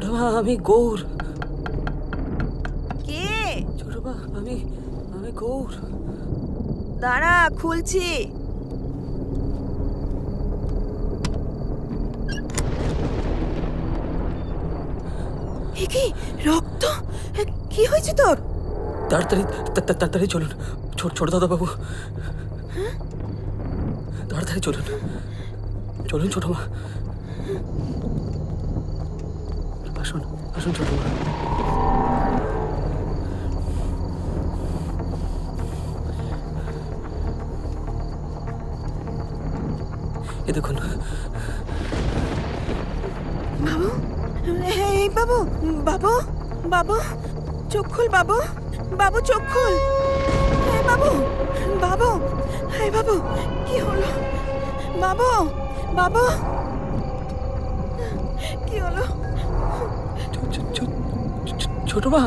ছোট মা আমি গৌর। কে? ছোট মা আমি গৌর। দাঁড়া, খুলছি। কি রক্ত? কি হয়েছে তোর? তাড়াতাড়ি তাড়াতাড়ি চলুন ছোট দাদা বাবু, তাড়াতাড়ি চলুন চলুন ছোট মা। আসুন আসুন ছোট মা। এ দেখুন বাবু। এই বাবু, বাবু, বাবু চোখ খুল বাবু, বাবু চোখ খুল। বাবু, বাবু, এই বাবু কি হলো? বাবু, বাবু কি হলো? ছোট মা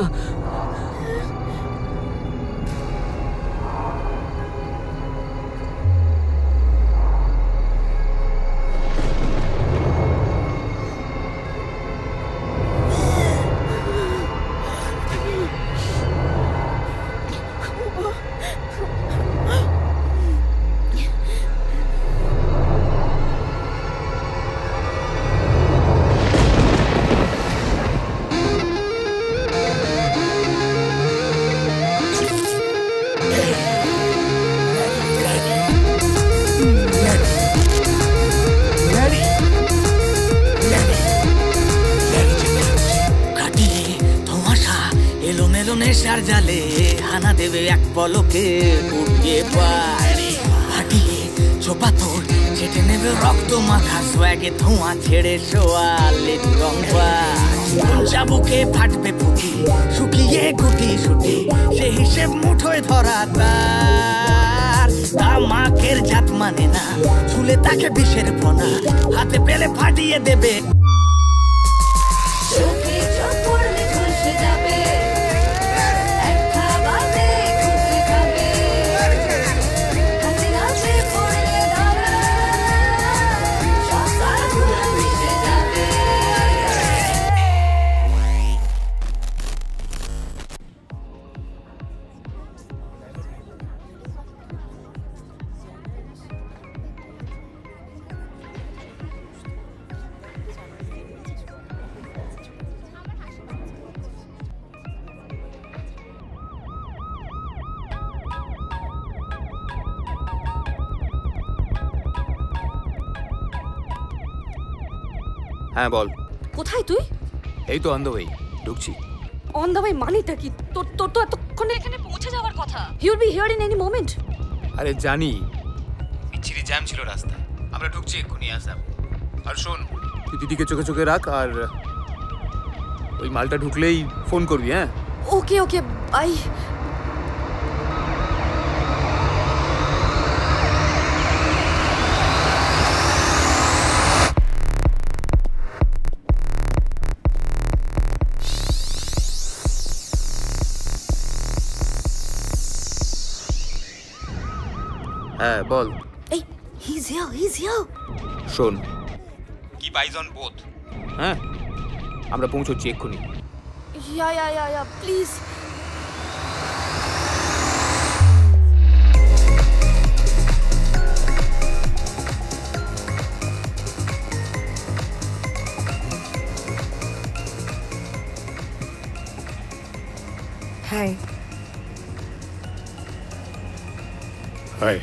নেশার জালে হানা দেবে এক পলকে উড়িয়ে পারে হাঁটিয়ে চোপাতোর ছেটে নেবে রক্ত মাখা সোয়াগে ধোঁয়া ছেড়ে সোয়ালে রংবা চাবুকে ফাটবে ফুটি শুকিয়ে গুটি শুটি সে হিসেব মুঠোয় ধরা তার তামাকের জাত মানে না ছুলে তাকে বিষের ফোনা হাতে পেলে ফাটিয়ে দেবে। হ্যাঁ বল। কোথায় তুই? এই তো অন দ্য ওয়ে, ঢুকছি। অন দ্য ওয়ে মানেটা কি? তোর তো এতক্ষণে এখানে পৌঁছে যাওয়ার কথা। He will be here in any moment. আরে জানি, বিচ্ছিরি জ্যাম ছিল রাস্তায়, আমরা ঢুকছি এক্ষুনি আসাম। আর শোন, তুই দিদিকে চোখে চোখে রাখ, আর ওই মালটা ঢুকলেই ফোন করবি। হ্যাঁ ওকে ওকে বাই। হ্যাঁ বল। এই he's here. শোন, কি বাইজন বোথ। হ্যাঁ আমরা পৌঁছচ্ছি এক্ষুনি। Yeah, please. Hi. Hi.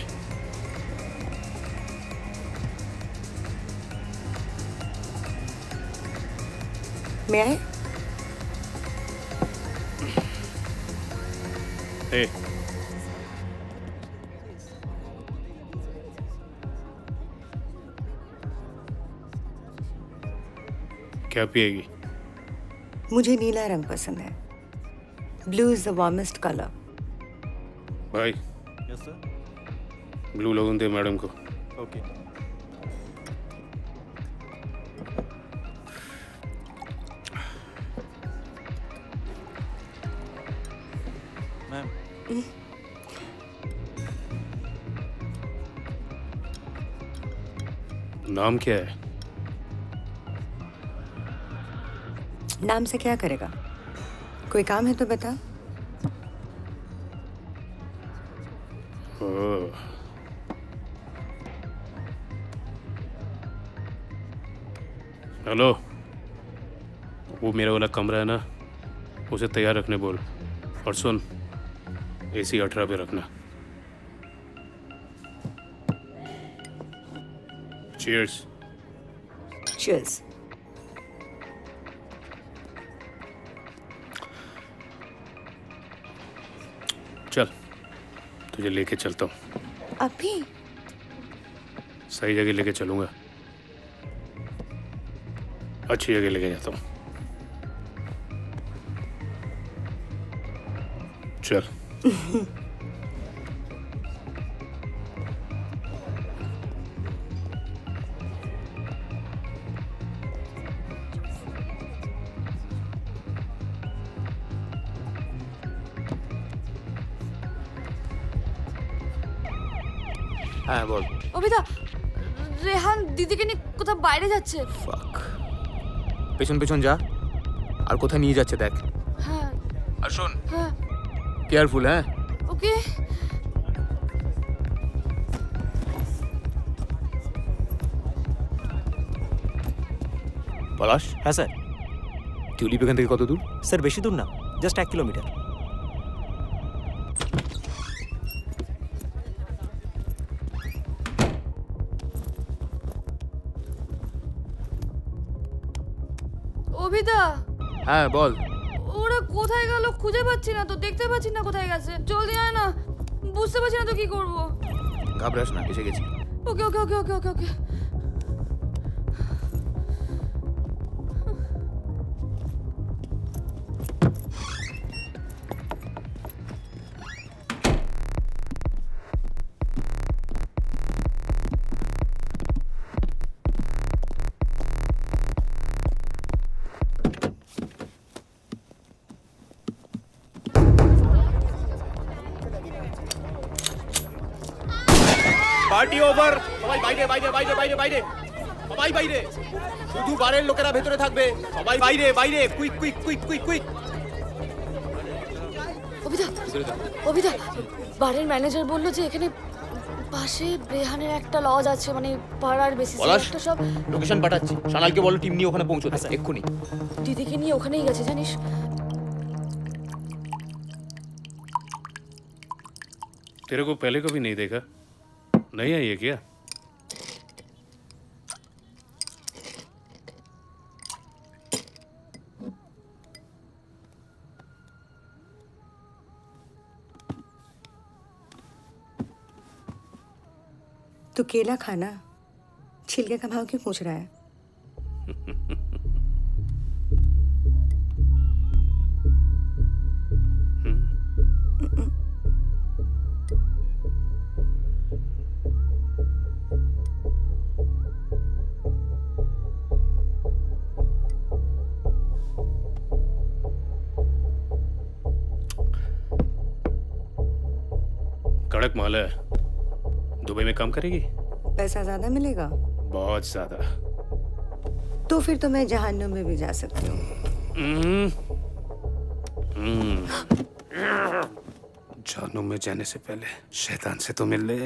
May I? Hey. क्या पिएगी? मुझे नीला रंग पसंद है। Blue is the warmest color. भाई। Yes sir. ब्लू लोगों दे मैडम को। Okay. मैम। नाम क्या है? नाम से क्या करेगा? कोई काम है तो बता। हेलो, वो मेरा वाला कमरा है ना, उसे तैयार रखने बोल। और सुन, AC 18 पे रखना। Cheers. Cheers. चल, तुझे लेके चलता हूँ। अभी? सही जगह लेके चलूंगा, अच्छी जगह लेके जाता हूँ। चल। হ্যাঁ বল। অবিতা, রেহান দিদিকে নিয়ে কোথাও বাইরে যাচ্ছে। ফাক, পেছন পেছন যা, আর কোথায় নিয়ে যাচ্ছে দেখ। হ্যাঁ। আর শোন, হ্যাঁ কেয়ারফুল। হ্যাঁ ওকে। পলাশ। হ্যাঁ স্যার। টিউলিপ এখান থেকে কত দূর? স্যার বেশি দূর না, জাস্ট 1 কিলোমিটার। অবিতা। হ্যাঁ বল। ওরা কোথায় গেল খুঁজে পাচ্ছি না তো, দেখতে পাচ্ছি না কোথায় গেছে। জলদি আয় না, বুঝতে পারছি না তো কি করব। ঘাবড়াস না, এসে গেছি। Okay okay okay okay okay okay. Party over. সবাই বাইরে বাইরে বাইরে বাইরে বাইরে, সবাই বাইরে। শুধু বারের লোকেরা ভেতরে থাকবে। সবাই বাইরে বাইরে, quick quick quick quick quick. Abita, Abita, বারের ম্যানেজার বললো যে এখানে পাশে রেহানের একটা লজ আছে, মানে পাড়ার বেসিসে একটা সব। লোকেশন পাঠাচ্ছি, শানালকে বলো টিম নিয়ে ওখানে পৌঁছতে এক্ষুনি। দিদিকে নিয়ে ওখানেই গেছে জানিস। तेरे को पहले कभी नहीं देखा? नहीं आई है क्या? तू केला खाना, छिलके का भाव क्यों पूछ रहा है? कड़क माल है। दुबई में काम करेगी? पैसा ज्यादा मिलेगा? बहुत ज्यादा। तो फिर तो मैं जहन्नुम में भी जा सकती हूँ। जहन्नुम में जाने से पहले शैतान से तो मिल ले।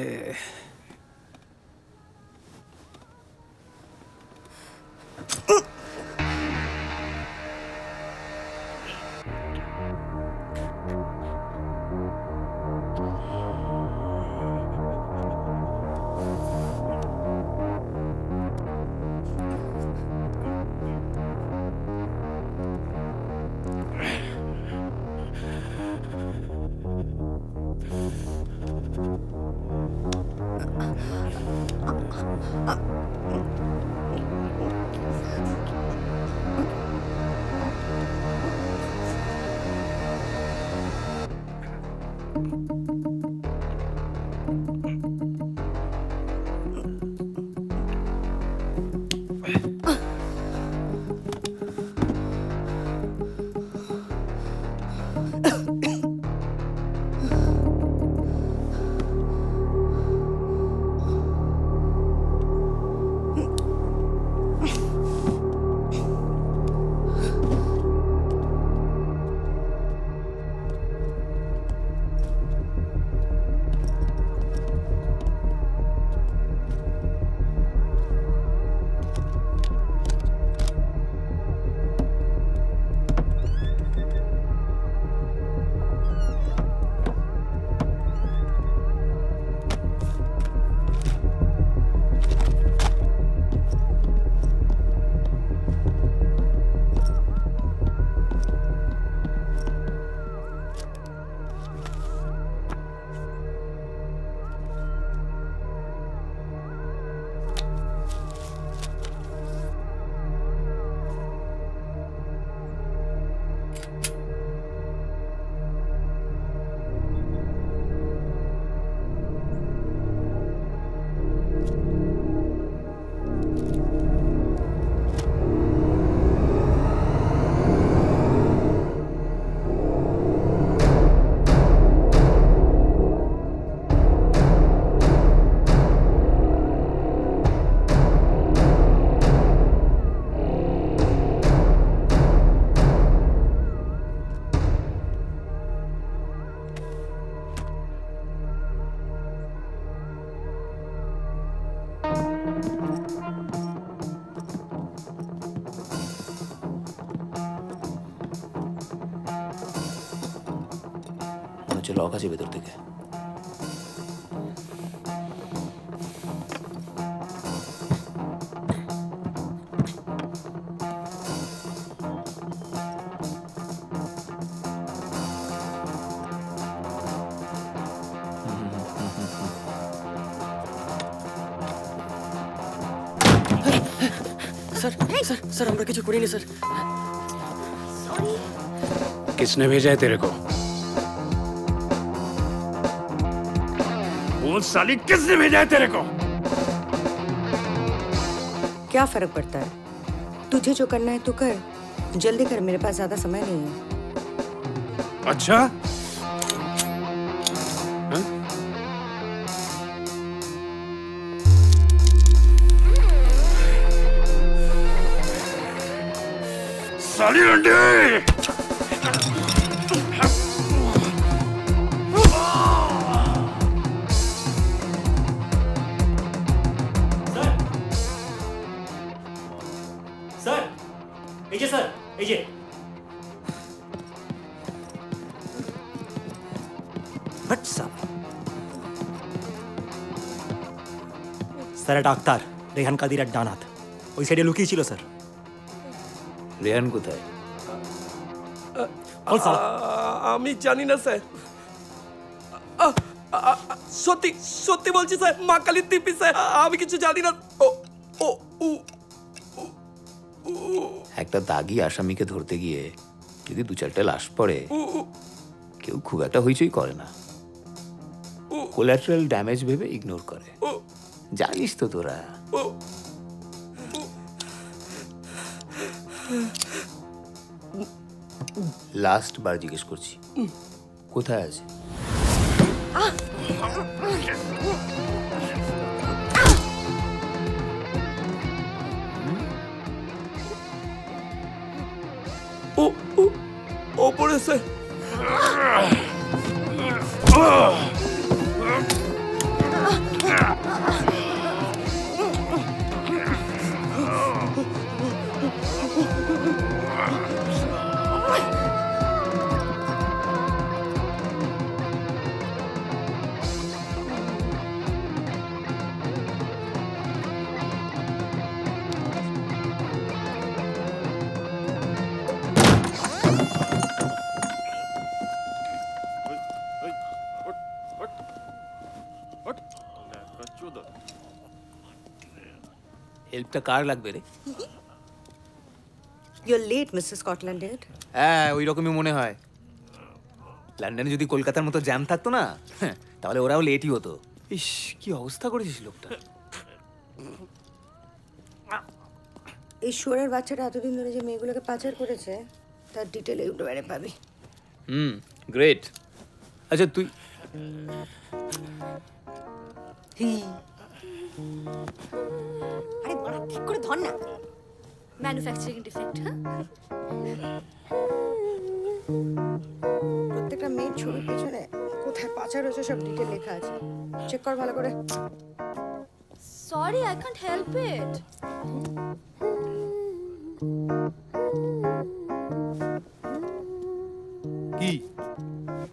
হচ্ছে লক আছে ভেতর থেকে। স্যার স্যার স্যার আমরা কিছু করিনি স্যার। किसने भेजा है तेरे को? बोल साली, किसने भेजा है तेरे को? क्या फर्क पड़ता है? तुझे जो करना है तू कर, जल्दी कर, मेरे पास ज्यादा समय नहीं है। अच्छा साली रंडी! স্যার এই যে স্যার, এই যে স্যার এটা আক্তার, রেহান কাদিরের ডান হাত, ওই সাইডে লুকিয়ে ছিল স্যার। রেহান কোথায়? আমি জানি না স্যার। সত্যি সত্যি বলছি স্যার, মা কালীর দিব্যি স্যার, আমি কিছু জানি না। ও ও ও একটা দাগি আসামিকে ধরতে গিয়ে যদি দু চারটে লাশ পড়ে কেউ খুব একটা হইচই করে না, কোলাটারাল ড্যামেজ ভেবে ইগনোর করে। জানিস তো তোরা। লাস্ট বার জিজ্ঞেস করছি, কোথায় আছে? ওপরে স্যার। হেল্পটা কার লাগবে রে? You're late, Mr. Scotland Yard. হ্যাঁ, ওই রকমই মনে হয়। লন্ডনে যদি কলকাতার মতো জ্যাম থাকতো না, তাহলে ওরাও লেটই হতো। ইস, কি অবস্থা করেছিস লোকটা। এই শুয়োরের বাচ্চাটা এতদিন ধরে যে মেয়েগুলোকে পাচার করেছে তার ডিটেল ইউটিউবে পাবি। গ্রেট। আচ্ছা তুই আরে বড় ঠিক করে ধর না। Manufacturing defect. প্রত্যেকটা মেয়ের ছবির পেছনে কোথায় পাচার হয়েছে সব ডিটেল লেখা আছে, চেক কর ভালো করে। Sorry, I can't help it. কি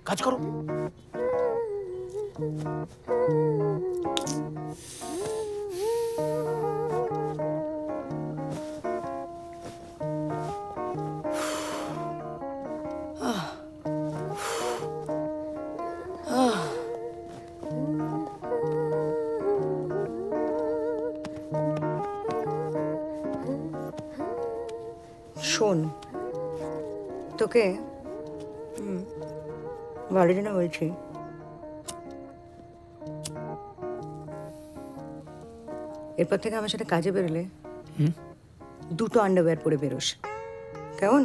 কাজ করো? শোন, তোকে বাড়িতে না বলছি, এরপর থেকে আমার সাথে কাজে বেরোলে দুটো আন্ডারওয়্যার পরে বেরোস, কেমন?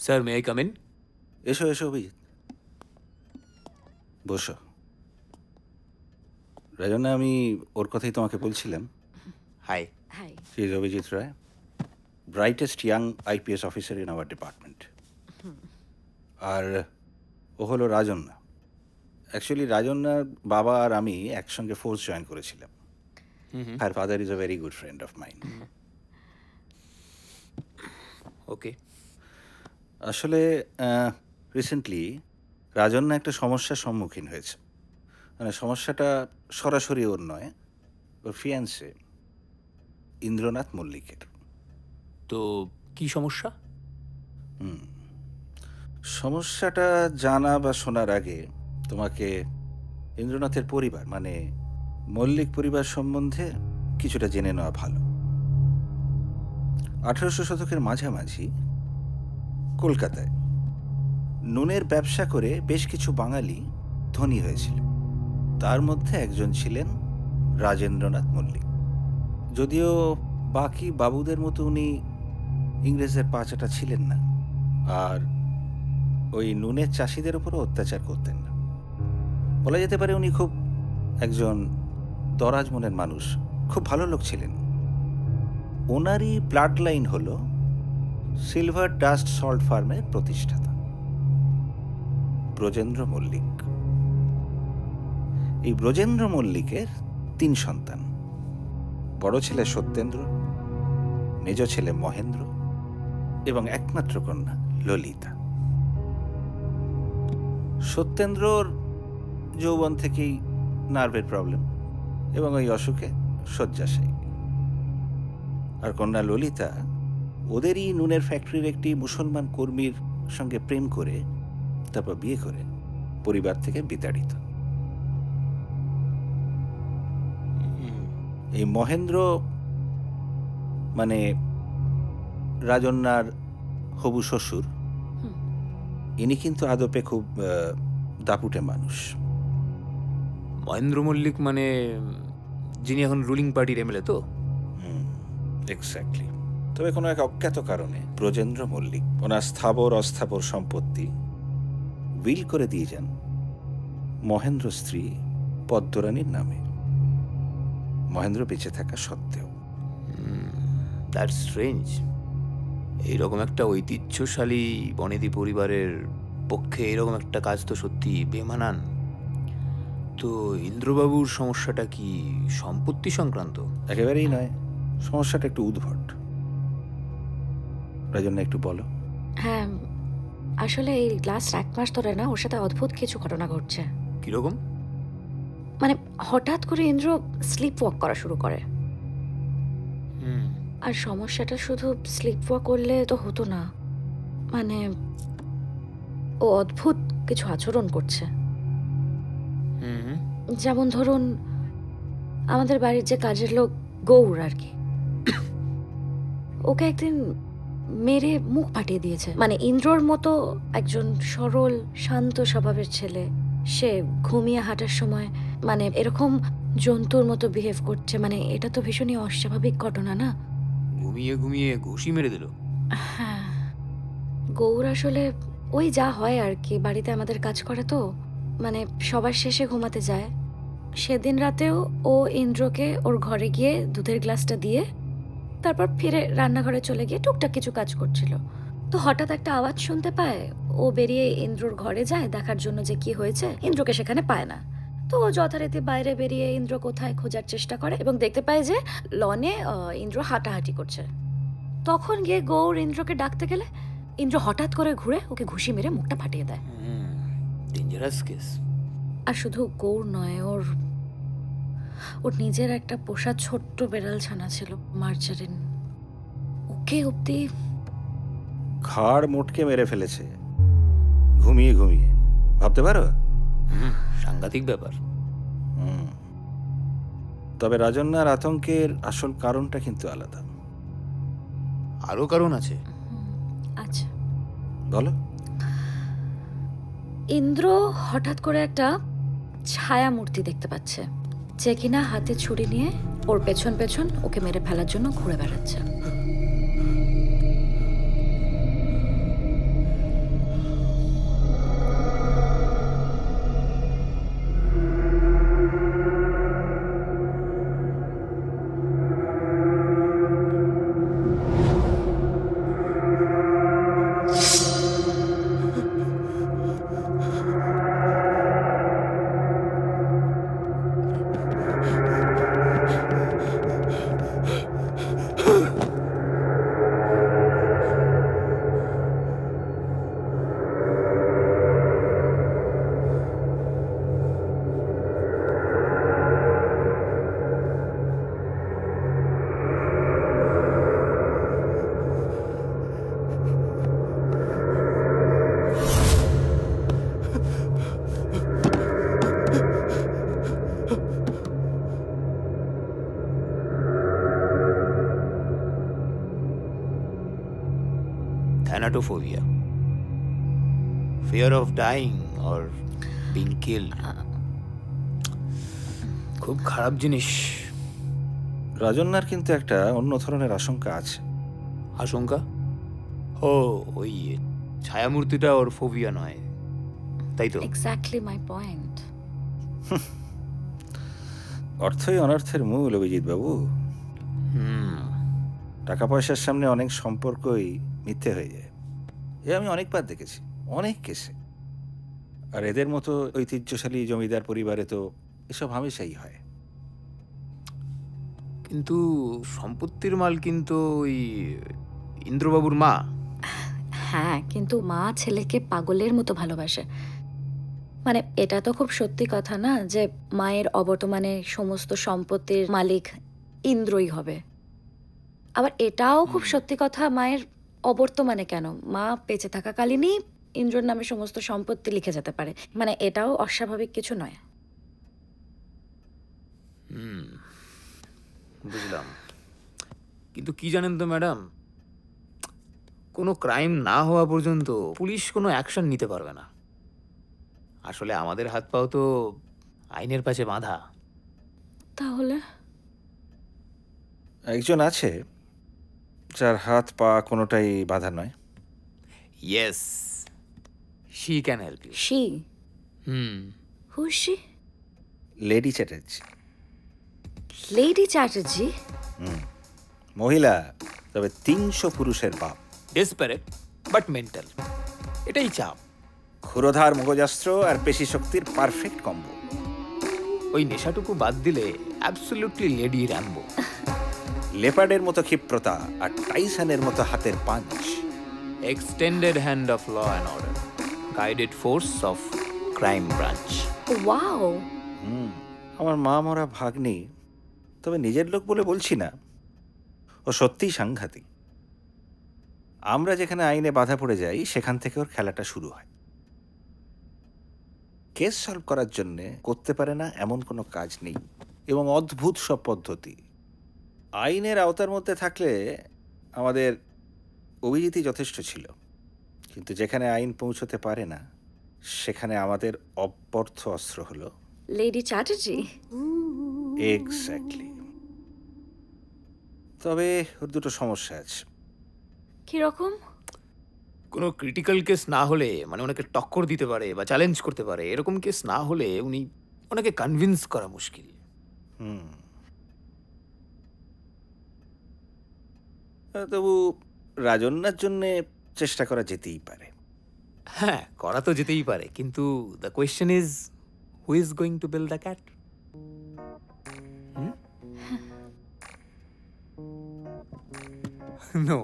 Sir, may I come in? এসো এসো অভিজিৎ, বসো। রাজনা, আমি ওর কথাই তোমাকে বলছিলাম। Hi. Hi. She is Abhijit Ray, brightest young IPS officer in our department. আর ও হলো রাজন্যা। অ্যাকচুয়ালি রাজন্যার বাবা আর আমি একসঙ্গে ফোর্স জয়েন করেছিলাম। Her father is a very good friend of mind. Okay. আসলে রিসেন্টলি রাজন্যা একটা সমস্যার সম্মুখীন হয়েছে। মানে সমস্যাটা সরাসরি ওর নয়, ওর ফিয়ান্সে ইন্দ্রনাথ মল্লিকের। তো কি সমস্যা? সমস্যাটা জানা বা শোনার আগে তোমাকে ইন্দ্রনাথের পরিবার মানে মল্লিক পরিবার সম্বন্ধে কিছুটা জেনে নেওয়া ভালো। 1800 শতকের মাঝামাঝি কলকাতায় নুনের ব্যবসা করে বেশ কিছু বাঙালি ধনী হয়েছিল। তার মধ্যে একজন ছিলেন রাজেন্দ্রনাথ মল্লিক। যদিও বাকি বাবুদের মতো উনি ইংরেজের পাচাটা ছিলেন না, আর ওই নুনের চাষিদের উপরও অত্যাচার করতেন না। বলা যেতে পারে উনি খুব একজন দরাজ মনের মানুষ, খুব ভালো লোক ছিলেন। ওনারই ব্লাড লাইন হল সিলভার ডাস্ট সল্ট ফার্মের প্রতিষ্ঠাতা ব্রজেন্দ্র মল্লিক। এই ব্রজেন্দ্র মল্লিকের 3 সন্তান। বড় ছেলে সত্যেন্দ্র, মেজ ছেলে মহেন্দ্র এবং একমাত্র কন্যা ললিতা। সত্যেন্দ্রর যৌবন থেকেই নার্ভের প্রবলেম এবং ওই অসুখে শয্যাশায়ী। আর কন্যা ললিতা ওদেরই নুনের ফ্যাক্টরির একটি মুসলমান কর্মীর সঙ্গে প্রেম করে তারপর বিয়ে করে পরিবার থেকে বিতাড়িত। এই মহেন্দ্র মানে রাজন্যার হবু শ্বশুর, ইনি কিন্তু আদপে খুব দাপুটে মানুষ। মহেন্দ্র মল্লিক মানে যিনি এখন রুলিং পার্টির এমএলএ তো? এক্স্যাক্টলি। তবে কোনো এক অজ্ঞাত কারণে ব্রজেন্দ্র মল্লিক ওনার স্থাবর অস্থাবর সম্পত্তি উইল করে দিয়ে যান মহেন্দ্র স্ত্রী পদ্মরানীর নামে, মহেন্দ্র বেঁচে থাকা সত্ত্বেও। That's strange. এইরকম একটা ঐতিহ্যশালী বনেদি পরিবারের পক্ষে এরকম একটা কাজ তো সত্যি বেমানান। তো ইন্দ্রবাবুর সমস্যাটা কি সম্পত্তি সংক্রান্ত? একেবারেই নয়, সমস্যাটা একটু উদ্ভট। রাজন্যা একটু বলো। হ্যাঁ, আসলে এই লাস্ট 1 মাস ধরে না ওর সাথে অদ্ভুত কিছু ঘটনা ঘটছে। কিরকম? মানে হঠাৎ করে ইন্দ্র স্লিপ ওয়াক করা শুরু করে। আর সমস্যাটা শুধু স্লিপ ওয়াক করলে তো হতো না, মানে ও অদ্ভুত কিছু আচরণ করছে। যেমন ধরুন আমাদের বাড়ির যে কাজের লোক গৌর আর কি, ওকে একদিন মেরে মুখ ফাটিয়ে দিয়েছে। মানে ইন্দ্রর মতো একজন সরল শান্ত স্বভাবের ছেলে, সে ঘুমিয়ে হাঁটার সময় মানে এরকম জন্তুর মতো বিহেভ করছে। মানে এটা তো ভীষণই অস্বাভাবিক ঘটনা না? ঘুমিয়ে ঘুমিয়ে ঘুষি মেরে দিল? হ্যাঁ, গৌর আসলে ওই যা হয় আর কি, বাড়িতে আমাদের কাজ করে তো, মানে সবার শেষে ঘুমাতে যায়। সেদিন রাতেও ও ইন্দ্রকে ওর ঘরে গিয়ে দুধের গ্লাসটা দিয়ে তারপর ফিরে রান্নাঘরে চলে গিয়ে টুকটাক কিছু কাজ করছিল। তো হঠাৎ একটা আওয়াজ শুনতে পায়, ও বেরিয়ে ইন্দ্রর ঘরে যায় দেখার জন্য যে কি হয়েছে। ইন্দ্রকে সেখানে পায় না, তো ও যথারীতি বাইরে বেরিয়ে ইন্দ্র কোথায় খোঁজার চেষ্টা করে এবং দেখতে পায় যে লনে ইন্দ্র হাঁটাহাঁটি করছে। তখন গিয়ে গৌর ইন্দ্রকে ডাকতে গেলে ইন্দ্র হঠাৎ করে ঘুরে ওকে ঘুষি মেরে মুখটা ফাটিয়ে দেয়। Dangerous case. আর শুধু গৌর নয়, ওর নিজের একটা পোষা ছোট্ট বেড়াল ছানা ছিল মার্জারিন, ওকে অব্দি ঘাড় মোটকে মেরে ফেলেছে ঘুমিয়ে ঘুমিয়ে। ভাবতে পারো? সাংঘাতিক ব্যাপার। তবে রাজন্যার আতঙ্কের আসল কারণটা কিন্তু আলাদা। আরো কারণ আছে? আচ্ছা, বলো। ইন্দ্র হঠাৎ করে একটা ছায়া মূর্তি দেখতে পাচ্ছে, যে কিনা হাতে ছুরি নিয়ে ওর পেছন পেছন ওকে মেরে ফেলার জন্য ঘুরে বেড়াচ্ছে। Thanatophobia, fear of dying or being killed. খুব খারাপ জিনিস। রাজন্যার কিন্তু একটা অন্য ধরনের আশঙ্কা আছে। আশঙ্কা? ও, ওই ছায়ামূর্তিটা ওর ফোবিয়া নয়, তাই তো? Exactly my point. অর্থই অনর্থের মূল, অভিজিৎ বাবু। টাকা পয়সার সামনে অনেক সম্পর্কই মিথ্যে হয়ে যায়। এ আমি অনেকবার দেখেছি, অনেক কেসে। আর এদের মতো ঐতিহ্যশালী জমিদার পরিবারে তো এসব হামেশাই হয়। কিন্তু সম্পত্তির মাল কিন্তু ওই ইন্দ্রবাবুর মা। হ্যাঁ, কিন্তু মা ছেলেকে পাগলের মতো ভালোবাসে। মানে এটা তো খুব সত্যি কথা না যে মায়ের অবর্তমানে সমস্ত সম্পত্তির মালিক ইন্দ্রই হবে। আবার এটাও খুব সত্যি কথা, মায়ের অবর্তমানে কেন, মা বেঁচে থাকাকালীনই ইন্দ্রর নামে সমস্ত সম্পত্তি লিখে যেতে পারে। মানে এটাও অস্বাভাবিক কিছু নয়। বুঝলাম। কিন্তু কি জানেন তো ম্যাডাম, কোনো ক্রাইম না হওয়া পর্যন্ত পুলিশ কোনো অ্যাকশন নিতে পারবে না। আসলে আমাদের হাত পাও তো আইনের পাশে বাঁধা। তাহলে একজন আছে যার হাত পা কোনোটাই বাধা নয়। Yes, she can help you. She? Who she? Lady Chatterjee. Lady Chatterjee? মহিলা, তবে 300 পুরুষের বাপ। ডেসপারেট বাট মেন্টাল, এটাই চাপ। ক্ষুরোধার মগজাস্ত্র আর পেশি শক্তির পারফেক্ট কম্বো। ওই নেশাটুকু বাদ দিলে অ্যাবসলিউটলি লেডি র্যাম্বো। লেপার্ডের মতো ক্ষিপ্রতা আর টাইসনের মতো হাতের punch. Extended hand of law and order, guided force of crime branch. Wow! আমার মা মরা ভাগ্নি, তবে নিজের লোক বলে বলছি না, ও সত্যিই সাংঘাতিক। আমরা যেখানে আইনে বাধা পড়ে যাই সেখান থেকে ওর খেলাটা শুরু হয়। কেস সলভ করার জন্য করতে পারে না এমন কোনো কাজ নেই, এবং অদ্ভুত সব পদ্ধতি। আইনের আওতার মধ্যে থাকলে আমাদের অভিজিৎই যথেষ্ট ছিল, কিন্তু যেখানে আইন পৌঁছতে পারে না সেখানে আমাদের অব্যর্থ অস্ত্র হলো লেডি চ্যাটার্জি। এক্স্যাক্টলি। তবে ওর দুটো সমস্যা আছে। কিরকম? কোনো ক্রিটিক্যাল কেস না হলে, মানে ওনাকে টক্কর দিতে পারে বা চ্যালেঞ্জ করতে পারে, এরকম কেস না হলে ওনাকে কনভিন্স করা মুশকিল। তবু রাজন্যার জন্যে চেষ্টা করা যেতেই পারে। হ্যাঁ, করা তো যেতেই পারে, কিন্তু the question is, who is going to build the cat? No,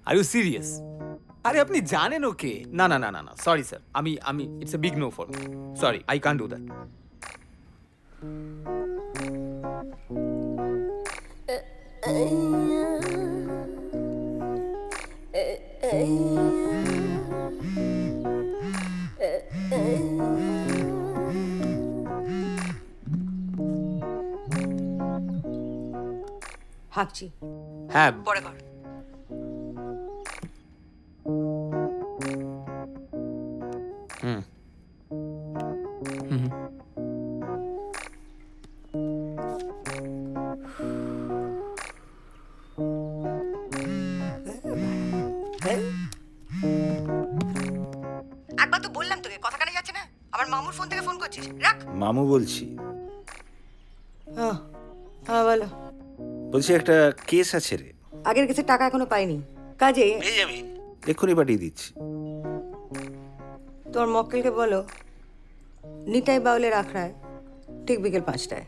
are you serious? আরে আপনি জানেন ওকে। না না না না না, সরি স্যার, আমি it's a big no for me. Sorry, I can't do that. হাঁকছি, হ্যাঁ, পরে কর। একবার তো বললাম তোকে, কথা কানে যাচ্ছে না। আবার মামুর ফোন থেকে ফোন করছিস, রাখ। মামু বলছি। হ্যাঁ বলো। বলছি একটা কেস আছে রে। আগের কেসে টাকা এখনো পাইনি, কাজে পেয়ে যাবি, এক্ষুনি পাঠিয়ে দিচ্ছি। তোর মক্কেলকে বলো নিতাই বাউলের আখড়ায় ঠিক বিকেল 5টায়।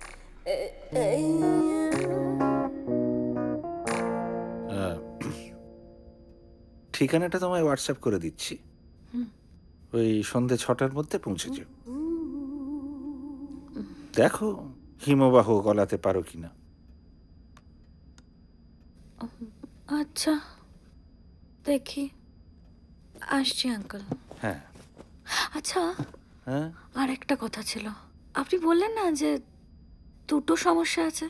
ঠিকানাটা তোমায় হোয়াটসঅ্যাপ করে দিচ্ছি, ওই সন্ধ্যে 6টার মধ্যে পৌঁছে যাও। দেখো হিমবাহ গলাতে পারো কিনা। আচ্ছা, দেখি, আসছি আঙ্কেল। হ্যাঁ আচ্ছা, হ্যাঁ, আর একটা কথা ছিল। আপনি বললেন না যে দুটো সমস্যা আছে,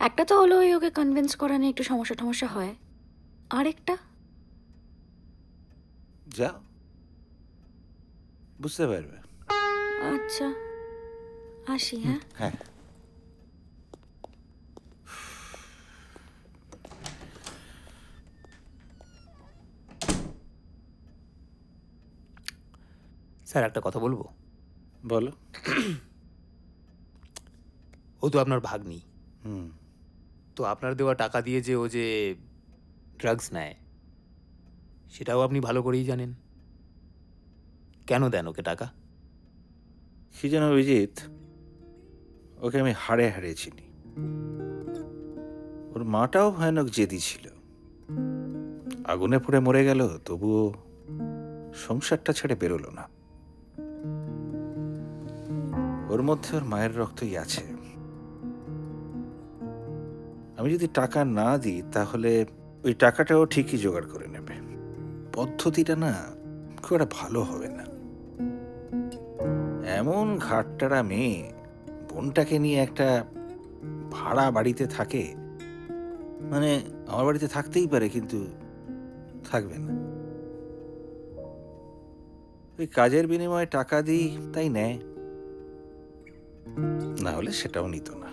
একটা তো হলো ওই ওকে কনভিন্স করা নিয়ে একটু সমস্যা হয়, আরেকটা? যাও, বুঝতে পারবে। আচ্ছা, আসি। হ্যাঁ, হ্যাঁ, স্যার একটা কথা বলবো? বলো। ও তো আপনার ভাগ্নি, হুম, তো আপনার দেওয়া টাকা দিয়ে যে ও যে ড্রাগস নেয় সেটাও আপনি ভালো করেই জানেন। কেন দেন ওকে টাকা? কি যেন অভিজিৎ, ওকে আমি হাড়ে হাড়ে চিনি। ওর মাটাও ভয়ানক জেদি ছিল, আগুনে পুড়ে মরে গেল, তবুও সংসারটা ছেড়ে বেরোলো না। ওর মধ্যে ওর মায়ের রক্তই আছে। আমি যদি টাকা না দিই তাহলে ওই টাকাটাও ঠিকই জোগাড় করে নেবে। পদ্ধতিটা না খুব একটা ভালো হবে না। এমন ঘাটটারা মেয়ে বোনটাকে নিয়ে একটা ভাড়া বাড়িতে থাকে, মানে আমার বাড়িতে থাকতেই পারে কিন্তু থাকবে না। ওই কাজের বিনিময়ে টাকা দিই তাই নেয়, না হলে সেটাও নিত না।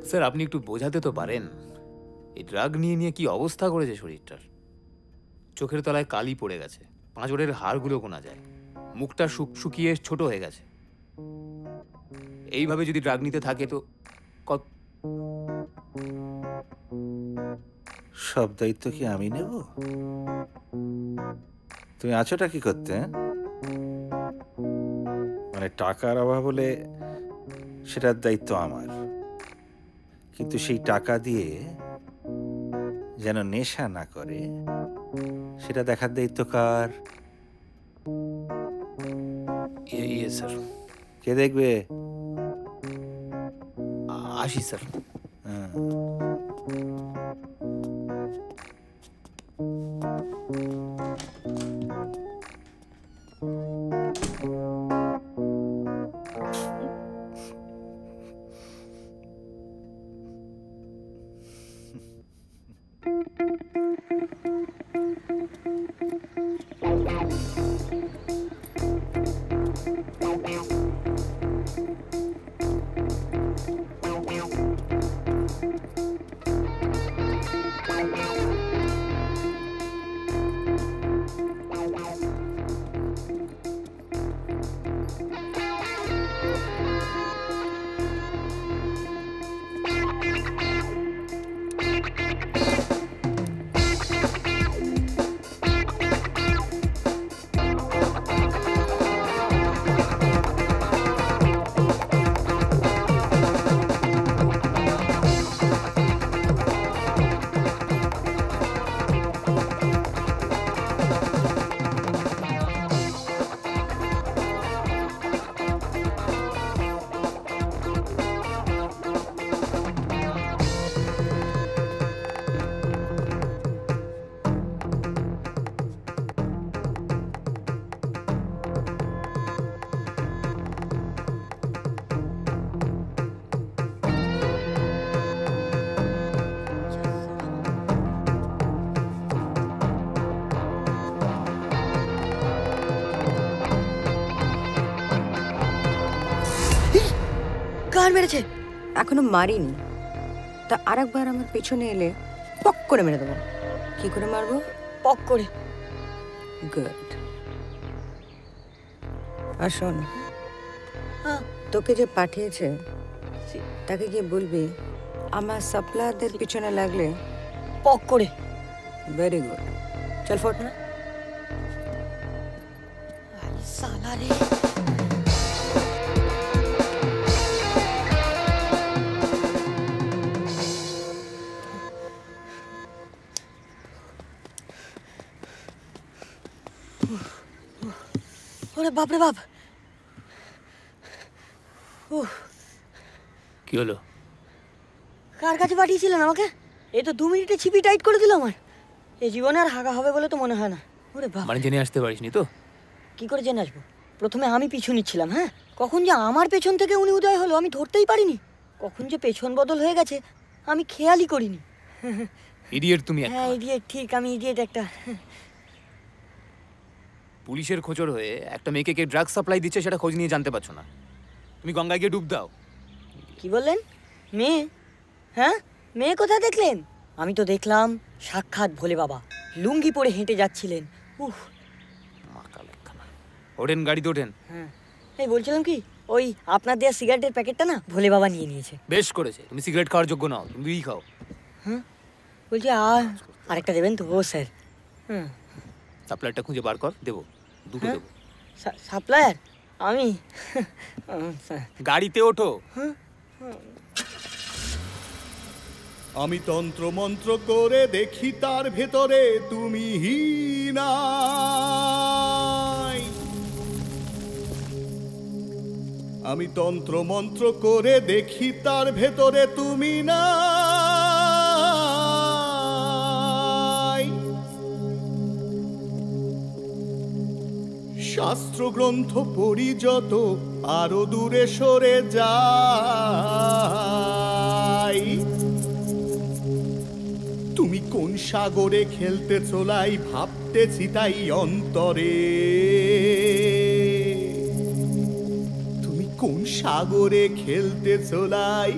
স্যার আপনি একটু বোঝাতে তো পারেন, এই ড্রাগ নিয়ে নিয়ে কি অবস্থা করেছে শরীরটার। চোখের তলায় কালি পড়ে গেছে, পাঁজরের হাড়গুলো গোনা যায়, মুখটা শুকিয়ে ছোট হয়ে গেছে। এইভাবে যদি ড্রাগ নিতে থাকে তো সব দায়িত্ব কি আমি নেব? তুমি আছোটা কি করতে? মানে টাকার অভাব হলে সেটার দায়িত্ব আমার, কিন্তু সেই টাকা দিয়ে যেন নেশা না করে সেটা দেখার দায়িত্ব কার? ইয়ে স্যার। কে দেখবে? আসি স্যার। হ্যাঁ, কার মেরেছে? এখনো মারিনি, তা আরেকবার আমার পেছনে এলে পক করে মেরে দেবো। কি করে মারবো? পক করে। গুড। আর শোন, তোকে যে পাঠিয়েছে তাকে গিয়ে বলবি আমার সাপ্লায়ারদের পিছনে লাগলে পক করে। ভেরি গুড, চল ফোট না। সালা রে, ওরে বাপ রে বাপ। কি হলো? কার কাছে পাঠিয়েছিলেন আমাকে? এই তো 2 মিনিটে ছিপি টাইট করে দিল আমার। এই জীবনে আর হাগা হবে বলে তো মনে হয় না। ওরে বাপ। মানে জেনে আসতে পারিসনি তো? কি করে জেনে আসবো? প্রথমে আমি পিছু নিচ্ছিলাম। হ্যাঁ, কখন যে আমার পেছন থেকে উনি উদয় হলো আমি ধরতেই পারিনি। কখন যে পেছন বদল হয়ে গেছে আমি খেয়ালই করিনি। ইডিয়েট তুমি একটা। হ্যাঁ ইডিয়েট, ঠিক, আমি ইডিয়েট একটা। পুলিশের খোঁজর হয়ে একটা মেয়েকে কে ড্রাগ সাপ্লাই দিচ্ছে সেটা খোঁজ নিয়ে জানতে পারছো না? তুমি গঙ্গায় গিয়ে ডুব দাও। কি বললেন? মেয়ে? হ্যাঁ, মেয়ে কোথায় দেখলেন? আমি তো দেখলাম সাক্ষাৎ ভোলে বাবা, লুঙ্গি পরে হেঁটে যাচ্ছিলেন। উফ, ওঠেন, গাড়িতে ওঠেন। হ্যাঁ, এই বলছিলাম কি, ওই আপনার দেওয়া সিগারেটের প্যাকেটটা না ভোলে বাবা নিয়ে নিয়েছে। বেশ করেছে, তুমি সিগারেট খাওয়ার যোগ্য নাও, তুমি বিড়ি খাও। হ্যাঁ, বলছি আরেকটা দেবেন তো? ও স্যার। হুম, সাপ্লাইটা খুঁজে বার কর, দেবো, দুটো দেবো। সাপ্লায়ার? আমি? গাড়িতে ওঠো। আমি তন্ত্র মন্ত্র করে দেখি তার ভেতরে তুমি নাই। আমি তন্ত্র মন্ত্র করে দেখি তার ভেতরে তুমি নাই। শাস্ত্র গ্রন্থ পড়ি যত আরো দূরে সরে যাই। তুমি কোন সাগরে খেলতে চলাই ভাবতেছি তাই অন্তরে। তুমি কোন সাগরে খেলতে চলাই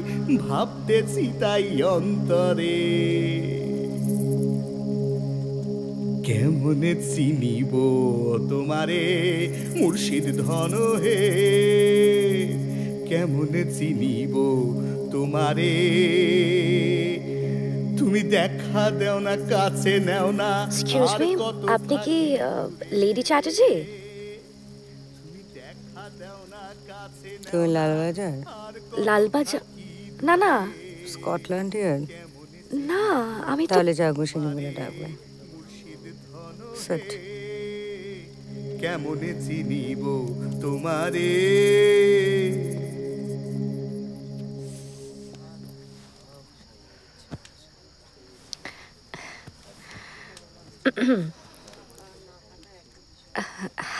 ভাবতেছি তাই অন্তরে। কেমনে চিনিব তোমারে মুর্শিদ ধন হে, কেমনে চিনিব তোমারে। তুমি দেখা দেও না, কাছে নেও না। এক্সকিউজ মি, আপনি কি লেডি চ্যাটার্জি? তুমি লালবাজার? লালবাজার? না না, স্কটল্যান্ডের? না, আমি তো তাহলে যাগো সিনে বলে ডাকবে। সেট কেমনে চিনিব তোমারে।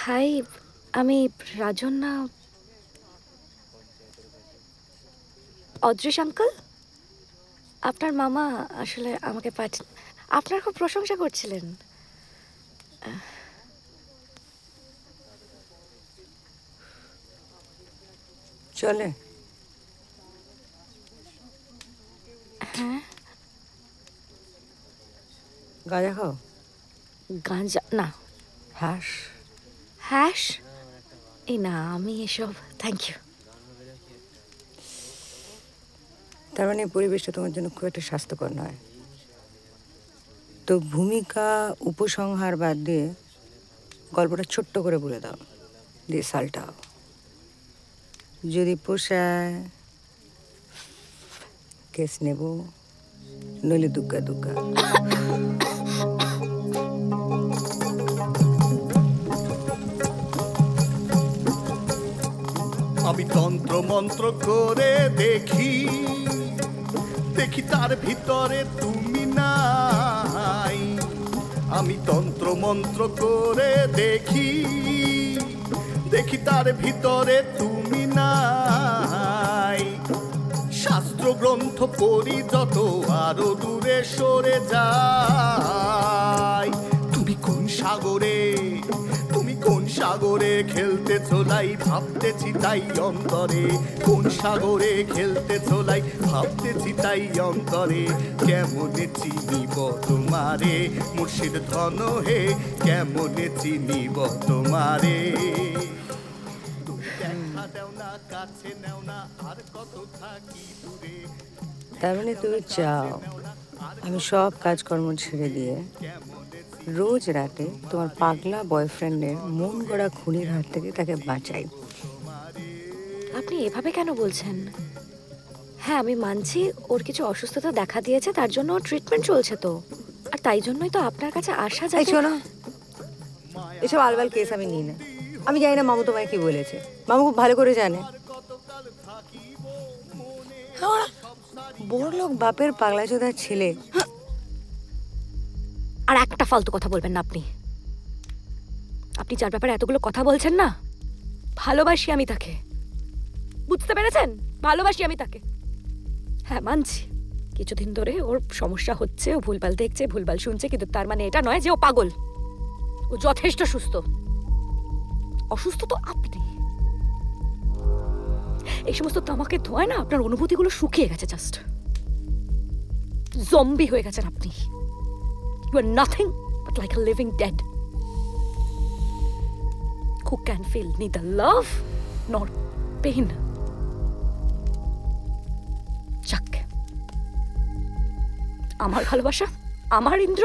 হাই, আমি রাজন্না। অদৃশ আঙ্কেল, আপনার মামা আসলে আমাকে আপনার খুব প্রশংসা করছিলেন। চলে? হ্যাঁ, গাঁজা খাও? গাঁজা না। হ্যাশ? হ্যাশ? এই না, আমি এসব থ্যাংক ইউ। তার মানে পরিবেশটা তোমার জন্য খুব একটা স্বাস্থ্যকর নয়। তো ভূমিকা উপসংহার বাদ দিয়ে গল্পটা ছোট্ট করে বলে দাও, দিয়ে সালটাও। যদি পোষায় কেস নেব, নইলে দুগ্গা দুগ্গা। আমি তন্ত্র মন্ত্র করে দেখি, দেখি তার ভিতরে তুমি নাই। আমি তন্ত্র মন্ত্র করে দেখি, দেখি তার ভিতরে তুমি নাই। শাস্ত্র গ্রন্থ পড়ি যত আরো দূরে সরে যাই। তুমি কোন সাগরে, তুমি কোন সাগরে খেলতে চলাই ভাবতেছি তাই অন্তরে। কোন সাগরে খেলতে চলাই ভাবতেছি তাই অন্তরে। কেমনে চিনিব তোমারে মুর্শিদ ধন হে, কেমনে চিনিব তোমারে। দেখা দেও না, কাছে নেও না, আর কত থাকি দূরে। তার মানে তুমি চাও আমি সব কাজকর্ম ছেড়ে দিয়ে রোজ রাতে তোমার পাগলা বয়ফ্রেন্ডের মন গড়া খুনির হাত থেকে তাকে বাঁচাই? আপনি এভাবে কেন বলছেন? হ্যাঁ, আমি মানছি ওর কিছু অসুস্থতা দেখা দিয়েছে, তার জন্য ওর ট্রিটমেন্ট চলছে তো। আর তাই জন্যই তো আপনার কাছে আসা যায়। শোনো, এসব আলবাল কেস আমি নিই না। আমি জানি না মামু তোমায় কি বলেছে, মামু খুব ভালো করে জানে। বড় লোক বাপের পাগলা চোদার ছেলে। আর একটা ফালতু কথা বলবেন না আপনি। আপনি যার ব্যাপারে এতগুলো কথা বলছেন না, ভালোবাসি আমি তাকে। বুঝতে পেরেছেন? ভালোবাসি আমি তাকে। হ্যাঁ, মানছি কিছুদিন ধরে ওর সমস্যা হচ্ছে, ও ভুলভাল দেখছে, ভুলভাল শুনছে, কিন্তু তার মানে এটা নয় যে ও পাগল। ও যথেষ্ট সুস্থ। অসুস্থ তো আপনি। এই সমস্ত তামাকের ধোঁয়ায় না আপনার অনুভূতিগুলো শুকিয়ে গেছে, জাস্ট জম্বি হয়ে গেছেন আপনি। You are nothing but like a living dead who can feel neither love nor pain. যাক, আমার ভালোবাসা, আমার ইন্দ্র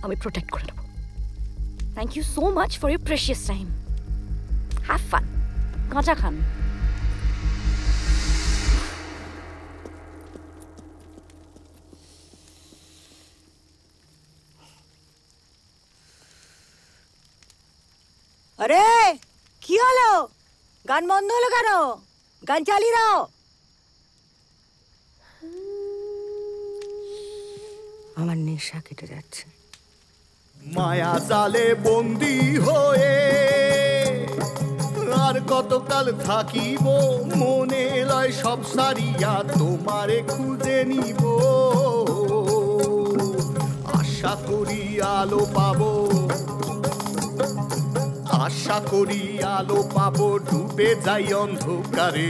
আমি প্রোটেক্ট করে নেব। Thank you so much for your precious time. Have fun. গাঁজা খান। আরে কি হলো? গান বন্ধ হলো কেন? গান চালিয়ে দাও। আমার নেশা কেটে যাচ্ছে। মায়া জালে বন্দি হয়ে আর কতকাল থাকিব, মনে লয় সব সারিয়া তোমারে খুঁজে নিব। আশা করি আলো পাবো, আশা করি আলো পাবো, ডুবে যাই অন্ধকারে।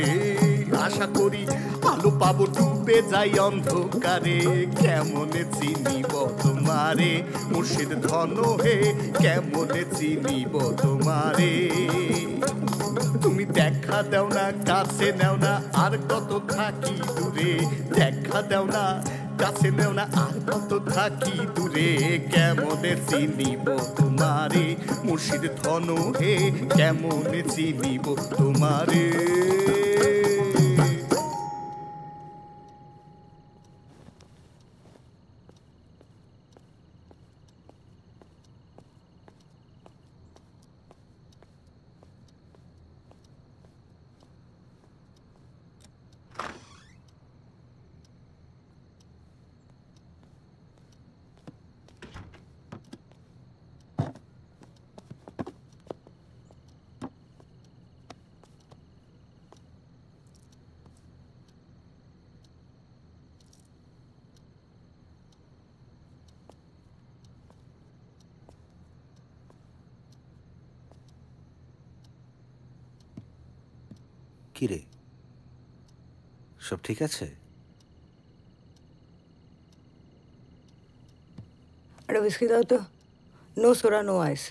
আশা করি আলো পাবো, ডুবে যাই অন্ধকারে। কেমনে চিনিব তোমারে মুর্শিদ ধন হে, কেমনে চিনিব তোমারে। তুমি দেখা দাও না, কাছে নেও না, আর কত থাকি দূরে। দেখা দাও না, কাছে নেও না, আর কত থাকি দূরে। কেমনে চিনিব তোমারে মুর্শিদ ধন হে, কেমনে চিনিব তোমারে। কিরে, সব ঠিক আছে? একটা বিস্কিট দাও তো। নো সোডা, নো আইস।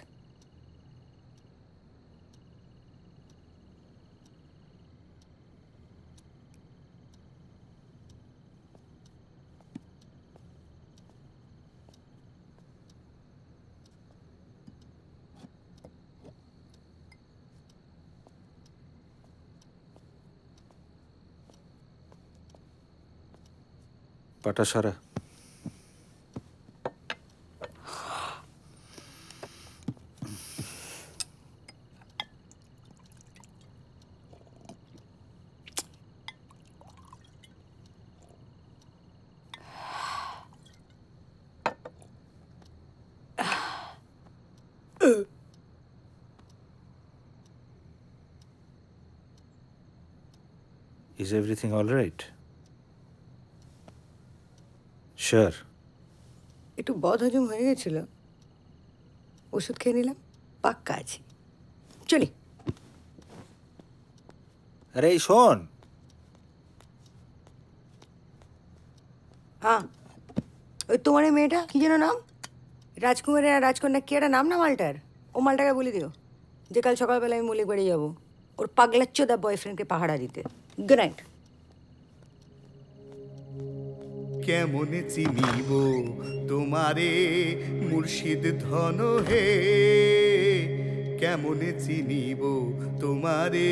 পাটা সারা। Is everything all right? Sure. একটু বদহজম হয়ে গেছিল, ওষুধ খেয়ে নিলাম, পাক্কা আছি। চলি। আরে শোন। হ্যাঁ, ওই তোমার এই মেয়েটা কি যেন নাম, রাজকুমারী আর রাজকন্যা, কি একটা নাম না মালটার? ও মালটাকে বলে দিও যে কাল সকালবেলা আমি মলিক বাড়ি যাবো ওর পাগলাচ্চোদা বয়ফ্রেন্ডকে পাহারা দিতে। Good night. কেমনে চিনিব তোমারে মুর্শিদ ধন হে, কেমনে চিনিব তোমারে।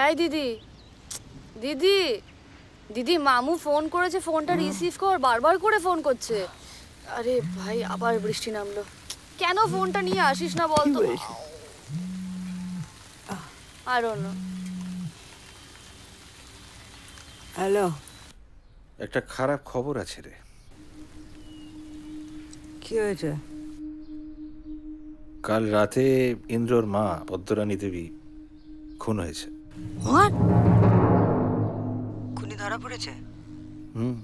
এই দিদি দিদি দিদি মামু ফোন করেছে, ফোনটা রিসিভ কর, বারবার করে ফোন করছে। আরে ভাই আবার বৃষ্টি নামলো, কেন ফোনটা নিয়ে আসিস না বলতো? I don't know. হ্যালো, একটা খারাপ খবর আছে রে। কি হয়েছে? কাল রাতে ইন্দ্রর মা পদ্মরানী দেবী খুন হয়েছে। হোয়াট? খুনি ধরা পড়েছে? হুম।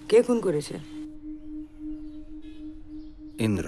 কে খুন করেছে? ইন্দ্র।